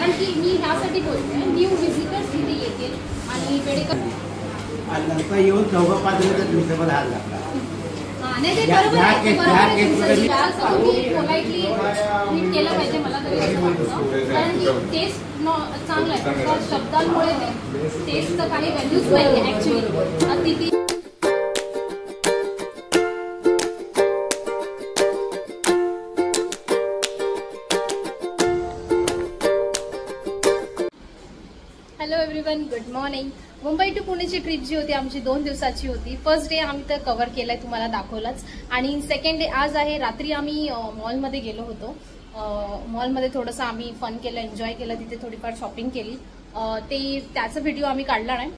कारण की मी ह्यासाठी बोलते न्यू व्हिजिटर्स इथे येतील आणि बेडेकर नंतर येऊन 4-5 मिनिटात रिजनेबल हाल लागला. नाही ते बरोबर आहे, पोलाइटली ट्रीट केलं पाहिजे मला तरी असं वाटतं. कारण की टेस्ट चांगला आहे, शब्दांमुळे टेस्टचं काही व्हॅल्यूज नाही आहे ॲक्च्युली. तिथे hello everyone, good morning. Mumbai to पुणेची ट्रिप जी होती आमची 2 दिवसाची होती. फर्स्ट डे आम्ही तर कव्हर केलाय, तुम्हाला दाखवलाच. आणि सेकंड डे आज आहे. रात्री आम्ही मॉलमध्ये गेलो होतो. मॉलमध्ये थोडंसं आम्ही फन केलं, एन्जॉय केलं, तिथे थोडीफार शॉपिंग केली. त्याचा व्हिडिओ आम्ही काढला नाही.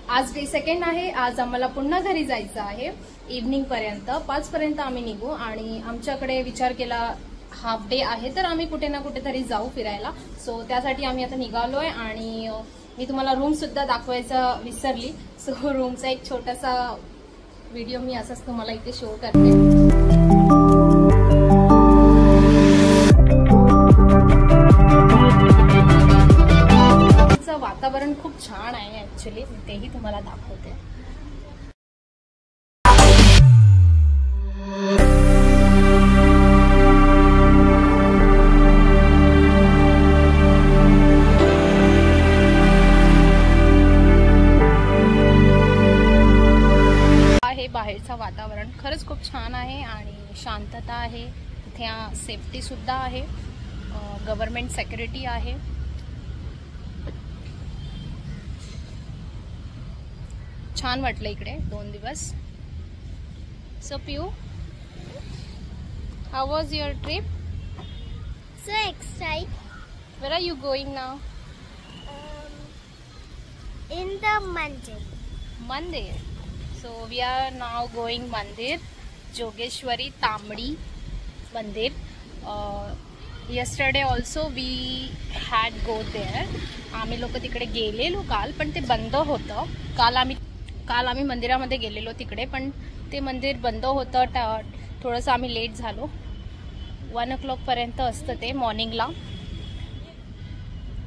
आज डे सेकंड आहे. आज आम्हाला पुन्हा घरी जायचं आहे. इव्हनिंग पर्यंत 5 पर्यंत आम्ही निघू आणि आमच्याकडे विचार केला हाफ डे आहे तर आम्ही कुठे ना कुठेतरी जाऊ फिरायला. सो त्यासाठी आम्ही आता निघालोय आणि मी तुम्हाला रूम सुद्धा दाखवायचं विसरली. सो रूमचा एक छोटासा व्हिडिओ मी असाच तुम्हाला इथे शो करते. वातावरण खूप छान आहे ऍक्च्युली, तेही तुम्हाला दाखवते. बाहेरचं वातावरण खरंच खूप छान आहे आणि शांतता आहे. इथे सेफ्टी सुद्धा आहे, गव्हर्नमेंट सिक्युरिटी आहे. छान वाटलं इकडे 2 दिवस. सो पिऊ, how was your trip? So excited. Where are you going now? In the mandir. Mandir. So we are now going Mandir, Jogeshwari Tamdi Mandir. Yesterday also we had go there. आम्ही लोक तिकडे गेलेलो काल, पण ते बंद होतं. काल आम्ही मंदिरामध्ये गेलेलो तिकडे, पण ते मंदिर बंद होतं. थोडंसं आम्ही लेट झालो. 1 o'clock पर्यंत असतं ते मॉर्निंगला.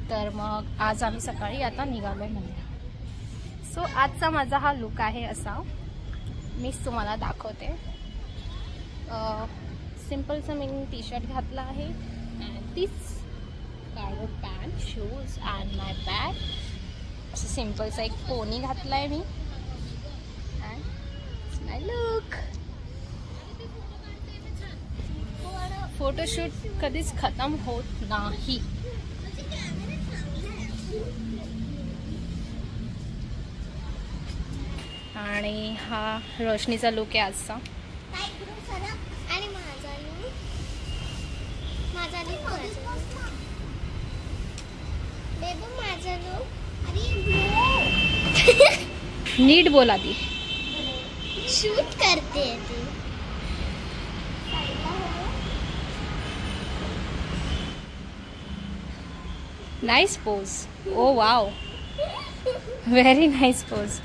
तर मग आज आम्ही सकाळी आता निघालोय मंदिरात. सो आजचा माझा हा लुक आहे असा. मीच तुम्हाला दाखवते. सिम्पलचं मी टी शर्ट घातला आहे and this cargo pant, shoes and my bag. असं सिम्पलचा एक पोनी घातला आहे मी. And my look. फोटोशूट कधीच खतम होत नाही. आणि हा रोशनीचा लुक आहे आजचा. आणि माझा नीट बोला ती. शूट करते ती. Nice pose. Oh wow, very nice pose.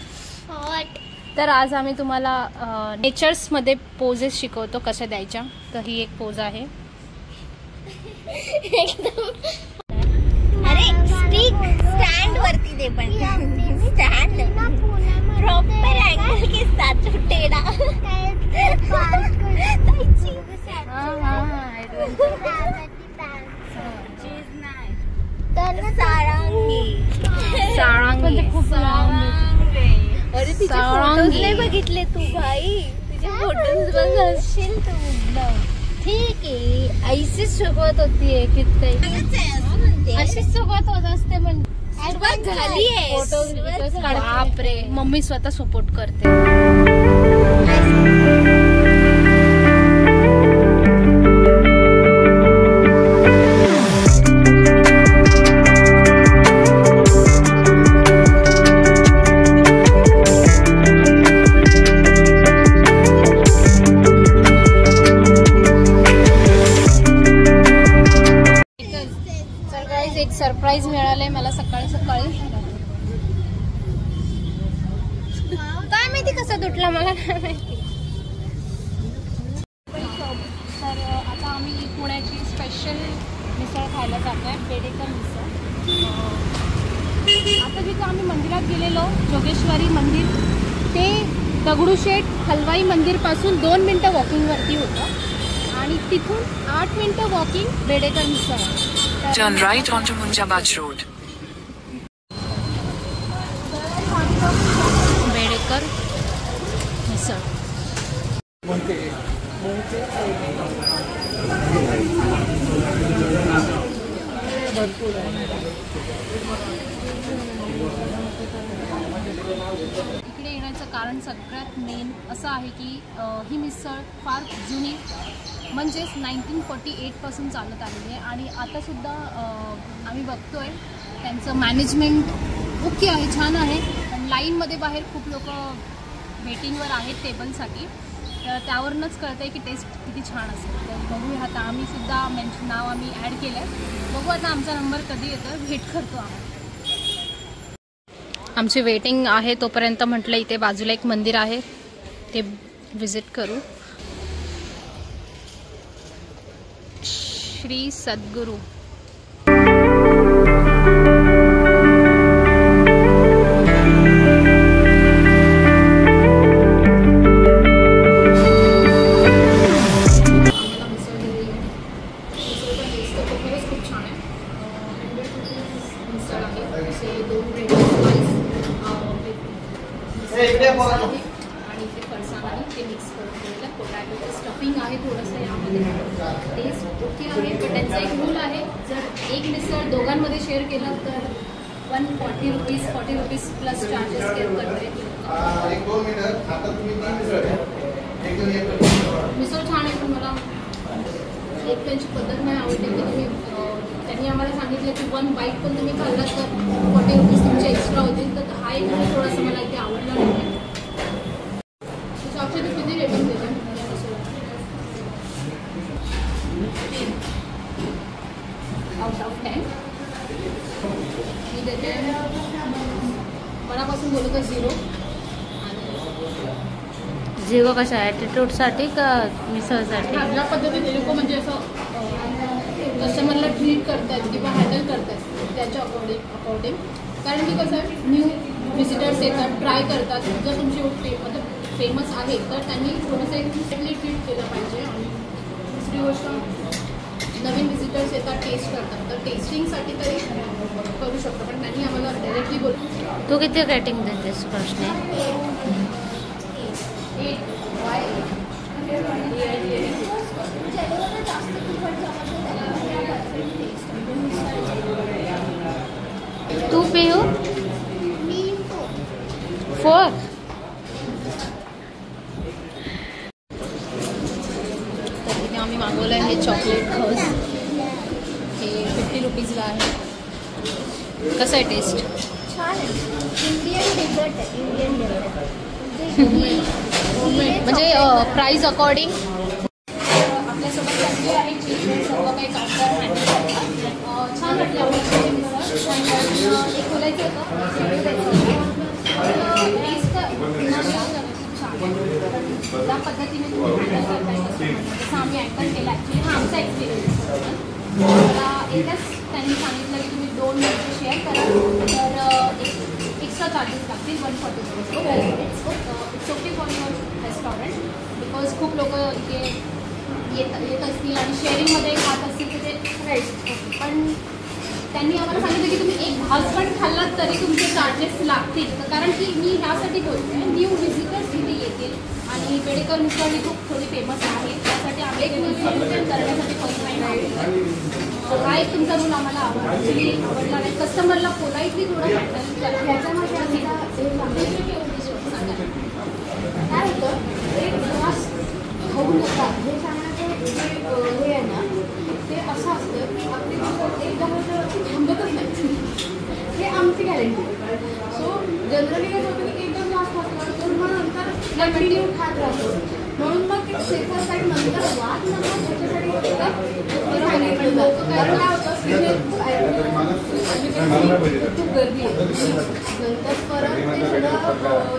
Hot. तर आज आम्ही तुम्हाला नेचर्समध्ये पोजेस शिकवतो कशा द्यायच्या. तर ही एक पोज आहे. अरे स्टिक स्टैंड वरती दे, पण स्टैंड प्रॉपर एंगल के साथ टेढ़ा. अरे तिचे फोटोज नाही बघितले तू भाई. तिचे फोटोज बघशील तू एकदम. ठीक आहे, ऐशीच सुरुवात होतीये किती अशीच सुरुवात होत असते. पण सुरुवात झाली आहे. फोटोज बापरे, मम्मी स्वतः सपोर्ट करते. सरप्राईज मिळालंय मला सकाळी सकाळी. काय माहिती कसं तुटला मला नाही माहिती. तर आता आम्ही पुण्याची स्पेशल मिसळ खायला जातोय, बेडेकर मिसळ. मंदिरात गेलेलो, जोगेश्वरी मंदिर, ते दगडूशेठ हलवाई मंदिरपासून 2 मिनटं वॉकिंगवरती होतं आणि तिथून 8 मिनटं walking Bedekar misal. Turn right onto Munjabaj Road. Bedekar misal. इकडे येण्याचं कारण सगळ्यात मेन असं आहे की ही मिसळ फार जुनी, म्हणजेच 1948 पासून चालत आलेली आहे आणि आतासुद्धा आम्ही बघतोय त्यांचं मॅनेजमेंट ओके आहे, छान आहे. पण लाईनमध्ये बाहेर खूप लोक वेटिंगवर आहेत टेबलसाठी, तर त्यावरूनच कळतं आहे की टेस्ट किती छान असेल. तर बघूया आता, आम्ही सुद्धा नाव आम्ही ॲड केलं आहे. बघू आता आमचा नंबर कधी येतो, वेट करतो आम्ही. आमची वेटिंग आहे तोपर्यंत म्हटलं इथे बाजूला एक मंदिर आहे ते विजिट करू. श्री सद्गुरू. आणि ते फरसाण आणि ते मिक्स करून ठेवलेलं पोटॅटोचं स्टफिंग आहे थोडंसं यामध्ये. टेस्ट ओके आहे, पण त्यांचा एक रूल आहे, जर एक मिसळ दोघांमध्ये शेअर केलं तर 140 रुपीज 40 रुपीज प्लस चार्जेस करते. मिसळ छान आहे, पण मला एक त्यांची पद्धत नाही आवडली की तुम्ही त्यांनी आम्हाला सांगितलं की 1 बाईट पण तुम्ही खाल्लात तर 40 रुपीज तुमचे एक्स्ट्रा होतील. तर हा एक थोडासा मला इथे आवडला नाही. अक्षय तू किती रेटिंग देते? आउट ऑफ 10 मी देते, मनापासून बोलू तर 0. 0 कशा ॲटिट्यूडसाठी का मिसळसाठी? ज्या पद्धतीने लोक म्हणजे असं कस्टमरला ट्रीट करतात किंवा हँडल करतात त्याच्या अकॉर्डिंग. कारण की कसं आहे, न्यू व्हिजिटर्स येतात, ट्राय करतात. जर तुमची मतलब फेमस आहे तर त्यांनी थोडंसं एक्झॅक्टली ट्रीट केलं पाहिजे. आणि दुसरी गोष्ट, नवीन व्हिजिटर्स येतात, टेस्ट करतात, तर टेस्टिंगसाठी तरी करू शकतो. पण त्यांनी आम्हाला डायरेक्टली बोलतो. तू किती रेटिंग देतेस प्रश्न? तू पिऊ 4. तर इथे आम्ही मागवलं आहे हे चॉकलेट खस, हे 50 रुपीजला आहे. कसं आहे टेस्ट? छान आहे. इंडियन डेझर्ट आहे, इंडियन डेझर्ट म्हणजे प्राईस अकॉर्डिंग. आपल्यासोबत सगळे आहे, चीज सर्व काही कामगार हँडल करतात. छान वाटलं एक बोलायचं होतं, टेस्ट त्या पद्धतीने तुम्ही हँडल करताय जसं आम्ही अँकल केलं. ॲक्च्युली हा आमचा एक्सपिरियन्स होता. मला एकच त्यांनी सांगितलं की तुम्ही 2 मिनिटं शेअर करा तर एक्स्ट्रा चार्जेस लागतील 140 rupees. It's okay for your restaurant, because खूप लोक इथे येत असतील आणि शेअरिंगमध्ये खात असतील तर ते राईट. पण त्यांनी आम्हाला सांगितलं की तुम्ही एक भाग पण खाल्लात तरी तुमचे चार्जेस लागतील. कारण की मी ह्यासाठी बोलते, न्यू व्हिजिटर्स इथे येतील आणि बेडेकर मिसळ ही खूप थोडी फेमस आहे, त्यासाठी आम्ही एक इन्फॉर्मेशन करण्यासाठी फर्स्ट टाईम आहे. हा एक तुमचा रूल आम्हाला ॲक्च्युली आवडला नाही. कस्टमरला पोलाइटली थोडं हँडल करा. ह्याच्यामध्ये काय होतं, एक ग्लास खाऊ नका हे सांगण्याचं हे आहे ना, ते असं असतं की आपली एकदा थांबतच नाही, हे आमची गॅरंटी. सो जनरली काय होतं की एकदा ग्लास खातो तर मग नंतर कंटिन्यू खात राहतो. म्हणून मग सेफर साईड नंतर वाद नका त्याच्यासाठी सांगितलं जातं. कारण काय होतं खूप गर्दी आहे, नंतर परत ते सगळं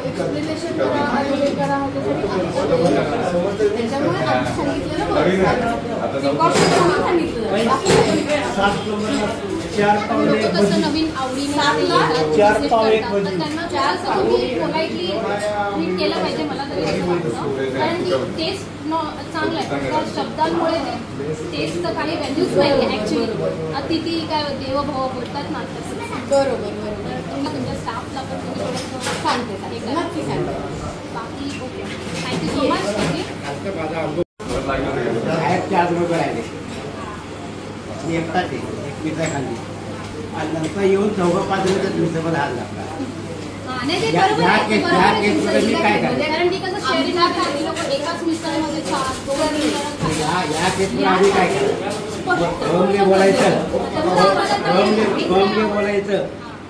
एक्सप्लेनेशन करा आणि हे करा त्याच्यासाठी त्याच्यामुळे आधी सांगितलेलं सांगितलं 4 पावले लोकं कसं नवीन आवडीने चार पाव एक तर त्यांना जास्त तुम्ही पोलाइटली ट्रीट केलं पाहिजे मला तरी असं वाटतं. कारण की टेस्ट चांगला आहे. त्या शब्दांमुळे टेस्टचं काही व्हॅल्यूज नाही आहे ॲक्च्युली. अतिथी काय देवभाव बोलतात ना तसं. बरोबर. तुमच्या स्टाफला पण तुम्ही थोडंसं सांगते नक्की सांगते. बाकी ओके थँक्यू सो मच. बाहेर 4 लोक राहिले. मी एकटाच आहे. एक मिसळ खाल्ली आणि नंतर येऊन 4-5 मिनिटात मिसळ हाल लागला. नाही ते या- बरोबर या आहे. केस- बरोबर या आहे. केसमध्ये मी काय करायचं? कारण की कसं शहरी भागात आम्ही लोक एकाच मिसळमध्ये 4-2 या केसमध्ये आम्ही काय करायचं? गमले बोलायचं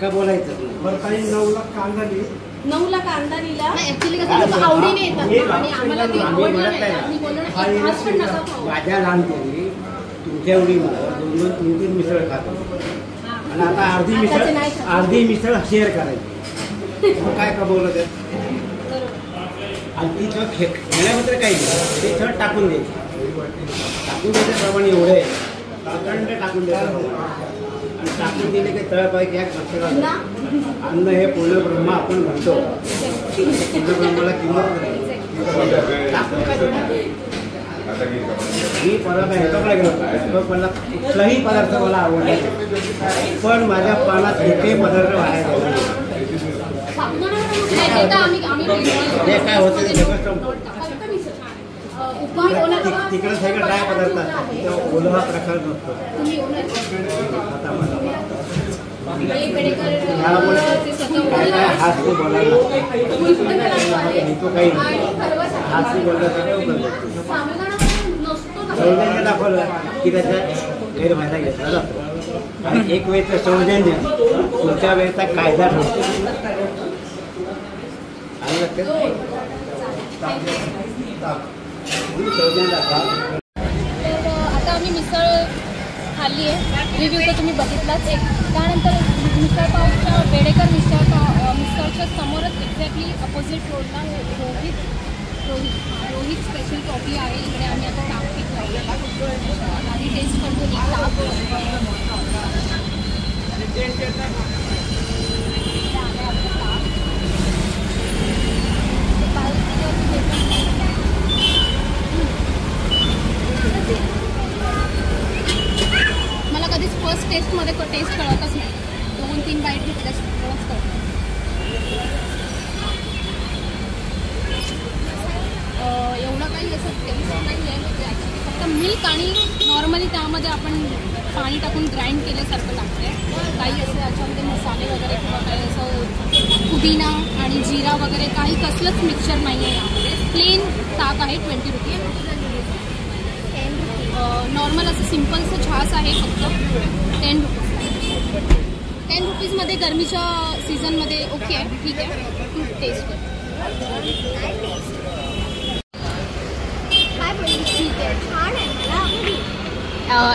का बोलायचं? बरं काही 9 कांदा लिहि. 9ला कांदा लिहिला. ऍक्च्युली कसं लोकं आवडीने येतात आणि आम्हाला ती आवड नाही आहे. आम्ही बोललो ना एक घास पण नका खाऊ. माझ्या लहानपणी तुमच्या एवढी 2-3 मिसळ खातो आणि आता अर्धी मिसळ शेअर करायची. मग काय कमवलं त्यात? आणि ती थोडं खेळण्याबद्दल काही नाही. ते थोडं टाकून द्यायची. टाकून द्यायचं प्रमाणे एवढं आहे प्रचंड टाकून द्यायचं आणि टाकून दिले की तळपायची एक मसाला अन्न हे पूर्ण ब्रह्म आपण म्हणतो. पूर्ण ब्रह्माला किंमत नाही. टाकून काय मी परत ह्याच्याकडे गेलो होतो. मला कुठलाही पदार्थ मला आवडला पण माझ्या पानात एकही पदार्थ बाहेर गेला नाही. हे काय होतं ते सगळं तिकडे सगळं काय पदार्थ असतात ओला प्रकार नसतो. आता मला काय हाच ते बोलायला तो काही हाच ते बोलला सौजन्य दाखवलं की त्याचा गैरफायदा घेतला जातो. आणि एक वेळचं सौजन्य पुढच्या वेळेचा कायदा ठरतो. आता आम्ही मिसळ खाल्ली आहे. रिव्ह्यू तर तुम्ही बघितलाच. त्यानंतर मिसळपावच्या बेडेकर मिसळच्या समोरच एक्झॅक्टली अपोजिट रोडला रोहित स्पेशल कॉफी आहे. इकडे आम्ही आता ताप पिकला आधी टेस्ट करतो ताप. मला कधीच फर्स्ट टेस्टमध्ये टेस्ट कळतच नाही. 2-3 बाईट घेतल्यास कळतं. एवढं काही असं टेस्ट नाही आहे. म्हणजे ॲक्च्युली फक्त मिल्क आणि नॉर्मली त्यामध्ये आपण पाणी टाकून ग्राइंड केल्यासारखं लागतं. काही असं याच्यामध्ये मसाले वगैरे किंवा काही असं पुदिना आणि जिरा वगैरे काही कसलंच मिक्सचर नाही आहे यामध्ये. प्लेन ताक आहे 20 रुपये. नॉर्मल असं सिम्पलचं छास आहे फक्त 10 रुपीजमध्ये. गरमीच्या सीझनमध्ये ओके आहे, ठीक आहे. तू टेस्ट कर.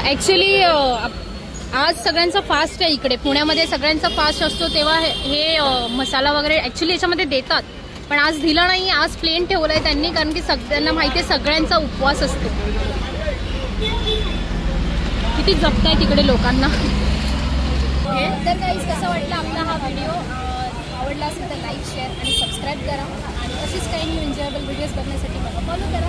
ॲक्च्युली आज सगळ्यांचा फास्ट आहे इकडे. पुण्यामध्ये सगळ्यांचा फास्ट असतो तेव्हा हे मसाला वगैरे ॲक्च्युली याच्यामध्ये देतात. पण आज दिलं नाही. आज प्लेन ठेवलं आहे त्यांनी कारण की सगळ्यांना माहिती आहे सगळ्यांचा उपवास असतो. किती जपत आहे तिकडे लोकांना. तर गाईज कसं वाटलं आपला हा व्हिडिओ? आवडला असेल तर लाईक शेअर आणि सबस्क्राईब करा. आणि अशीच काही न्यू एन्जॉयबल व्हिडिओज बघण्यासाठी मला फॉलो करा.